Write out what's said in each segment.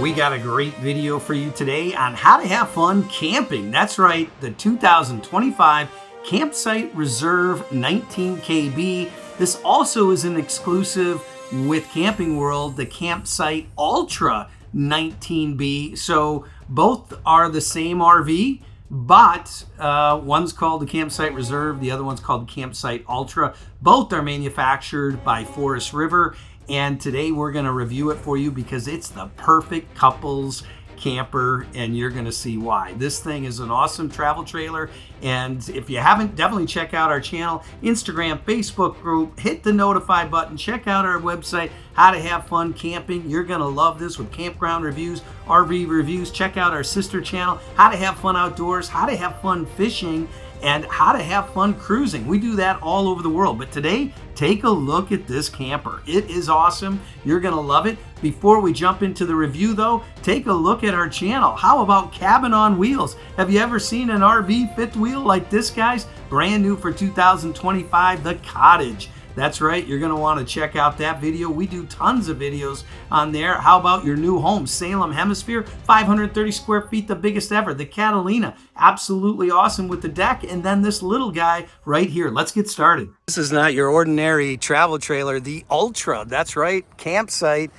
We got a great video for you today on how to have fun camping. That's right, the 2025 Campsite Reserve 19KB. This also is an exclusive with Camping World, the Campsite Ultra 19B. So both are the same RV, but one's called the Campsite Reserve, the other one's called the Campsite Ultra. Both are manufactured by Forest River, and today we're going to review it for you because it's the perfect couples camper, and you're going to see why. This thing is an awesome travel trailer, and if you haven't, definitely check out our channel, Instagram, Facebook group, hit the notify button, check out our website, How to Have Fun Camping. You're going to love this with campground reviews, RV reviews. Check out our sister channel, How to Have Fun Outdoors, How to Have Fun Fishing, and How to Have Fun Cruising. We do that all over the world. But today, take a look at this camper. It is awesome. You're going to love it. Before we jump into the review though, take a look at our channel. How about Cabin on Wheels? Have you ever seen an RV fifth wheel like this, guys? Brand new for 2025, the Cottage. That's right, you're going to want to check out that video. We do tons of videos on there. How about your new home, Salem Hemisphere, 530 square feet, the biggest ever. The Catalina, absolutely awesome with the deck. And then this little guy right here. Let's get started. This is not your ordinary travel trailer, the Ultra. That's right, Campsite.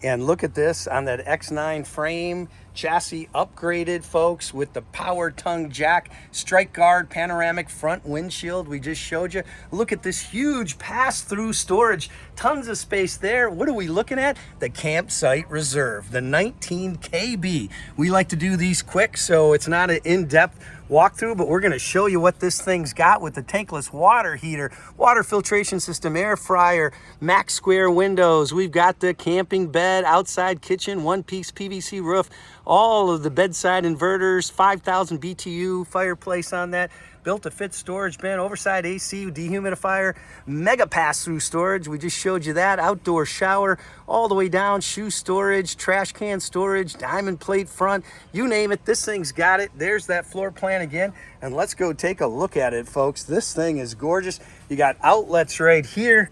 And look at this on that X9 frame, chassis upgraded, folks, with the power tongue jack, strike guard, panoramic front windshield we just showed you. Look at this huge pass-through storage, tons of space there. What are we looking at? The Campsite Reserve, the 19KB. We like to do these quick, so it's not an in-depth walkthrough, but we're going to show you what this thing's got with the tankless water heater, water filtration system, air fryer, max square windows. We've got the camping bed, outside kitchen, one-piece PVC roof, all of the bedside inverters, 5,000 BTU fireplace on that, built-to-fit storage bin, oversized AC, dehumidifier, mega pass-through storage. We just showed you that. Outdoor shower, all the way down, shoe storage, trash can storage, diamond plate front, you name it, this thing's got it. There's that floor plan again, and let's go take a look at it, folks. This thing is gorgeous. You got outlets right here.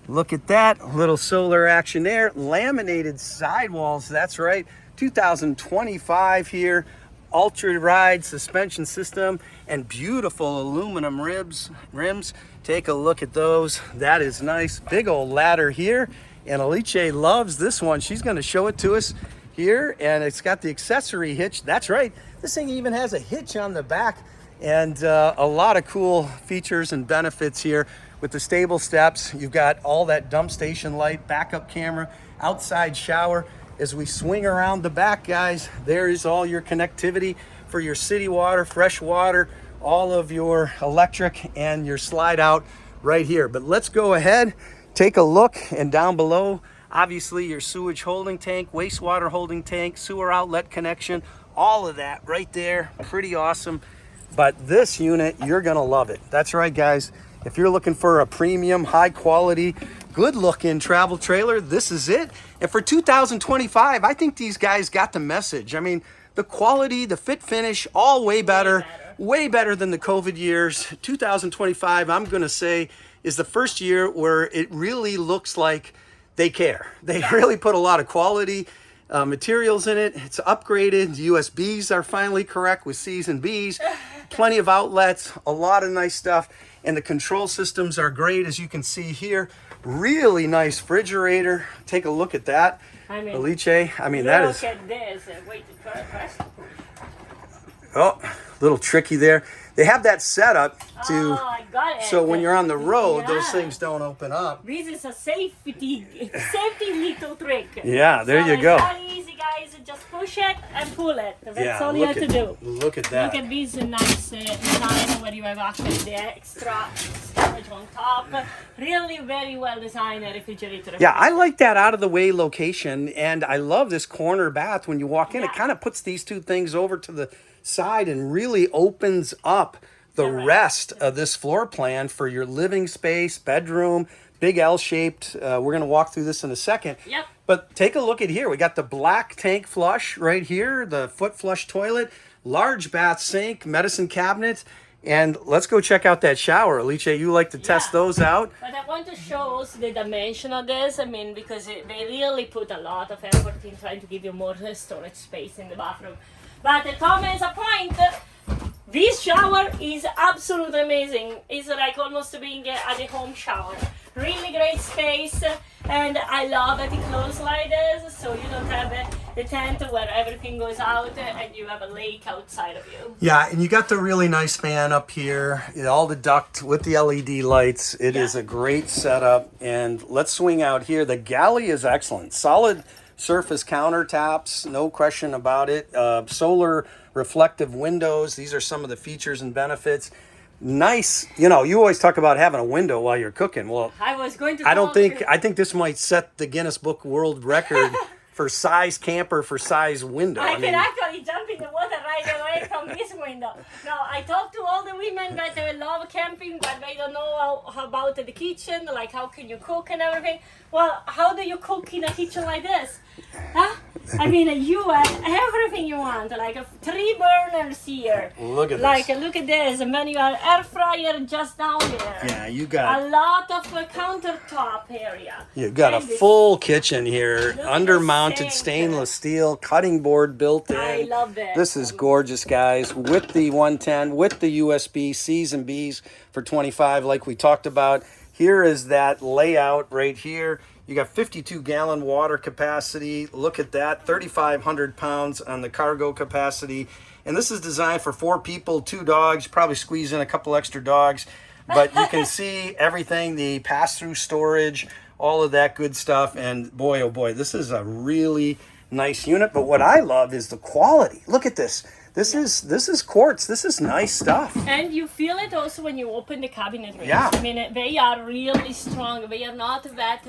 Look at that, little solar action there. Laminated sidewalls, that's right. 2025 here. Ultra ride suspension system and beautiful aluminum rims. Take a look at those. That is nice. Big old ladder here, and Alice loves this one. She's going to show it to us here, and it's got the accessory hitch. That's right, this thing even has a hitch on the back, and a lot of cool features and benefits here with the stable steps. You've got all that dump station light, backup camera, outside shower. As we swing around the back, guys, there is all your connectivity for your city water, fresh water, all of your electric, and your slide out right here. But let's go ahead, take a look, and down below, obviously your sewage holding tank, wastewater holding tank, sewer outlet connection, all of that right there. Pretty awesome. But this unit, you're gonna love it. That's right, guys. If you're looking for a premium, high quality, good looking travel trailer, this is it. And for 2025, I think these guys got the message. I mean, the quality, the fit finish, all way better than the COVID years. 2025, I'm gonna say, is the first year where it really looks like they care. They really put a lot of quality materials in it. It's upgraded. The USBs are finally correct with C's and B's. Plenty of outlets, a lot of nice stuff. And the control systems are great, as you can see here. Really nice refrigerator. Take a look at that. Alice, I mean, that is... Look at this. Wait, first. Oh, a little tricky there. They have that set up to... Oh, I got it. So when you're on the road, those things don't open up. This is a safety little trick. Yeah, there you go. It's very easy, guys. Just push it and pull it. That's all you have to do. Look at that. Look at this nice design where you have actually the extra storage on top. Really very well designed refrigerator. Yeah, I like that out of the way location, and I love this corner bath when you walk in. It kind of puts these two things over to the side and really opens up the rest of this floor plan for your living space, bedroom, big L-shaped. We're going to walk through this in a second. Yep. But take a look at here. We got the black tank flush right here, the foot flush toilet, large bath sink, medicine cabinet, And let's go check out that shower. Alicia, you like to test those out? But I want to show also the dimension of this. I mean, because they really put a lot of effort in trying to give you more storage space in the bathroom. But the comment is a point. This shower is absolutely amazing. It's like almost being at a home shower. Really great space, and I love that it closes like this, so you don't have the tent where everything goes out and you have a lake outside of you. Yeah, and you got the really nice fan up here, all the duct with the LED lights. It is a great setup. And let's swing out here. The Galley is excellent. Solid surface countertops, no question about it. Solar reflective windows. These are some of the features and benefits. Nice, you know, you always talk about having a window while you're cooking. Well, I think this might set the Guinness Book World Record for size camper, for size window. I can actually jump in the water right away from this window. No, I talked to all the women that they love camping, but they don't know how about the kitchen, like how can you cook and everything. Well, how do you cook in a kitchen like this? Huh? I mean, you have everything you want, like 3 burners here. Look at this. this. Look at this, and then you have air fryer just down there. Yeah, you got a lot of countertop area. You got a full kitchen here, under-mounted stainless steel, cutting board built in. I love this. This is gorgeous, guys, with the 110, with the USB C's and B's for 25, like we talked about. Here is that layout right here. You got 52-gallon water capacity. Look at that, 3,500 pounds on the cargo capacity. And this is designed for 4 people, 2 dogs, probably squeeze in a couple extra dogs. But you can see everything, the pass-through storage, all of that good stuff. And boy, oh boy, this is a really nice unit. But what I love is the quality. Look at this. This is quartz. This is nice stuff. And you feel it also when you open the cabinet. Yeah. I mean, they are really strong. They are not that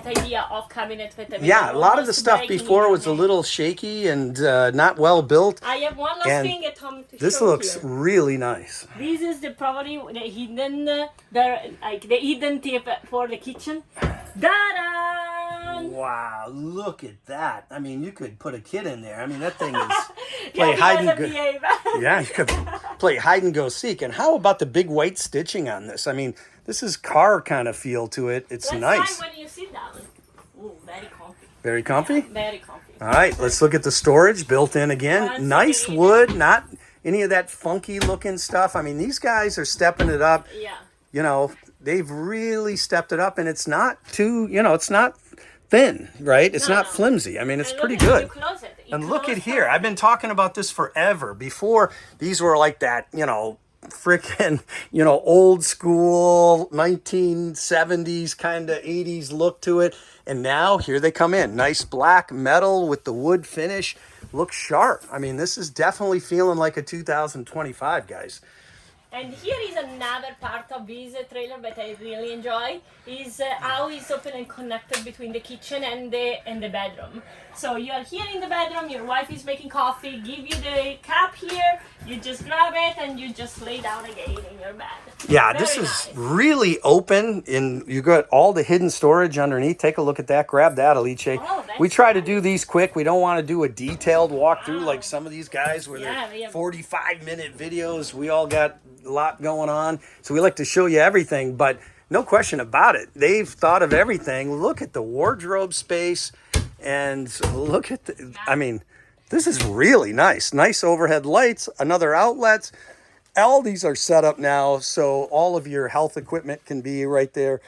idea of cabinet. Yeah, a lot of the stuff before was a little shaky and not well built. I have one last thing at home to show you. This looks really nice. This is probably the hidden tip for the kitchen. Da-da! Wow, look at that. I mean, you could put a kid in there. I mean, that thing is play hide and go. Yeah, you could play hide and go seek. And how about the big white stitching on this? I mean, this is car kind of feel to it. It's nice. Let's try when you sit down. Ooh, very comfy. Very comfy? Yeah, very comfy. All right, let's look at the storage built in again. Nice wood, not any of that funky looking stuff. I mean, these guys are stepping it up. Yeah. You know, they've really stepped it up, and it's not too, you know, it's not thin, right? It's not flimsy. I mean, it's pretty good. And look at here. I've been talking about this forever. Before, these were like that, you know, freaking, you know, old school 1970s kind of 80s look to it. And now here they come in. Nice black metal with the wood finish. Looks sharp. I mean, this is definitely feeling like a 2025, guys. And here is another part of this trailer that I really enjoy, is how it's open and connected between the kitchen and the bedroom. So you are here in the bedroom, your wife is making coffee, give you the cup here, you just grab it and you just lay down again in your bed. Yeah, this is really open, and you got all the hidden storage underneath. Take a look at that. Grab that, Alice. We try to do these quick. We don't want to do a detailed walkthrough like some of these guys where they're 45-minute videos. We all got a lot going on, so we like to show you everything, but no question about it, they've thought of everything. Look at the wardrobe space, and look at the, I mean, this is really nice. Nice overhead lights, another outlets. All these are set up now, so all of your health equipment can be right there.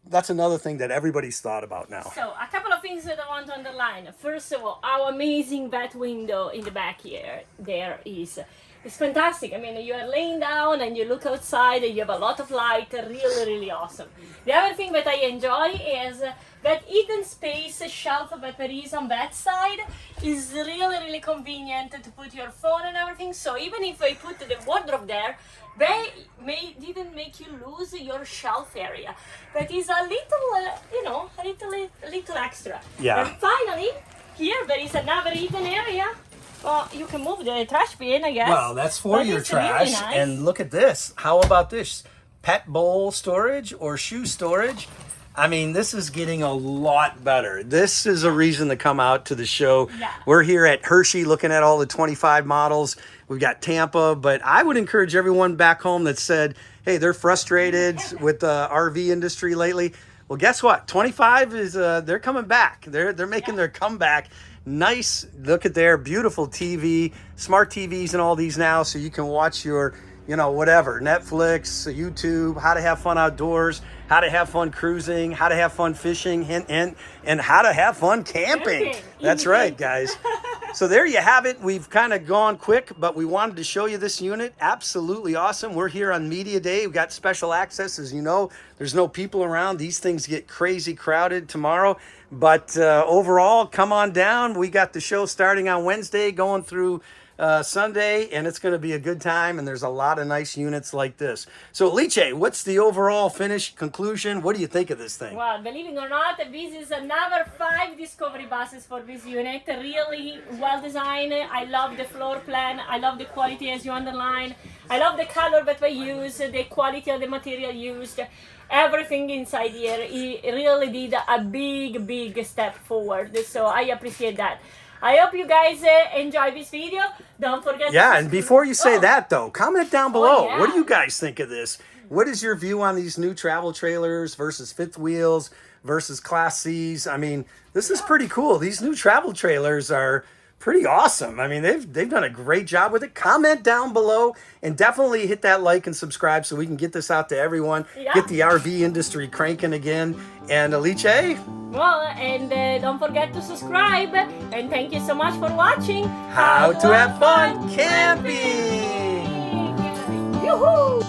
That's another thing that everybody's thought about now. So, a couple of things that I want to underline. First of all, how amazing that window in the back here there is. It's fantastic. I mean, you are laying down and you look outside and you have a lot of light. Really, really awesome. The other thing that I enjoy is that hidden space shelf that there is on that side is really, really convenient to put your phone and everything. So even if I put the wardrobe there, they didn't make you lose your shelf area. That is a little, you know, a little extra. Yeah. And finally, here there is another hidden area. Well, you can move the trash bin, I guess. Well, that's for your trash. Really nice. And look at this. How about this? Pet bowl storage or shoe storage. I mean, this is getting a lot better. This is a reason to come out to the show. Yeah. We're here at Hershey looking at all the 25 models. We've got Tampa, but I would encourage everyone back home that said, hey, they're frustrated with the RV industry lately. Well, guess what? 25 is, they're coming back. They're making their comeback. Nice, look at their beautiful TV, smart TVs and all these now, so you can watch your, you know, whatever, Netflix, YouTube, how to have fun outdoors, how to have fun cruising, how to have fun fishing, and how to have fun camping. That's right, guys. So there you have it. We've kind of gone quick, but we wanted to show you this unit. Absolutely awesome. We're here on Media Day. We've got special access. As you know, there's no people around. These things get crazy crowded tomorrow. But overall, come on down. We got the show starting on Wednesday, going through Sunday, and it's going to be a good time, and there's a lot of nice units like this. So Alice, what's the overall finish conclusion? What do you think of this thing? Well, believe it or not, this is another 5 discovery buses for this unit. Really well designed. I love the floor plan. I love the quality, as you underline. I love the color that we use, the quality of the material used. Everything inside here, it really did a big step forward. So I appreciate that. I hope you guys enjoy this video. Don't forget to and before you say that, though, comment down below. yeah. What do you guys think of this? What is your view on these new travel trailers versus fifth wheels versus Class Cs? I mean, this is pretty cool. These new travel trailers are pretty awesome. I mean, they've done a great job with it. Comment down below and definitely hit that like and subscribe so we can get this out to everyone. Yeah. Get the RV industry cranking again. And Alice? Well, and don't forget to subscribe. And thank you so much for watching. How to have fun camping! Yoo-hoo!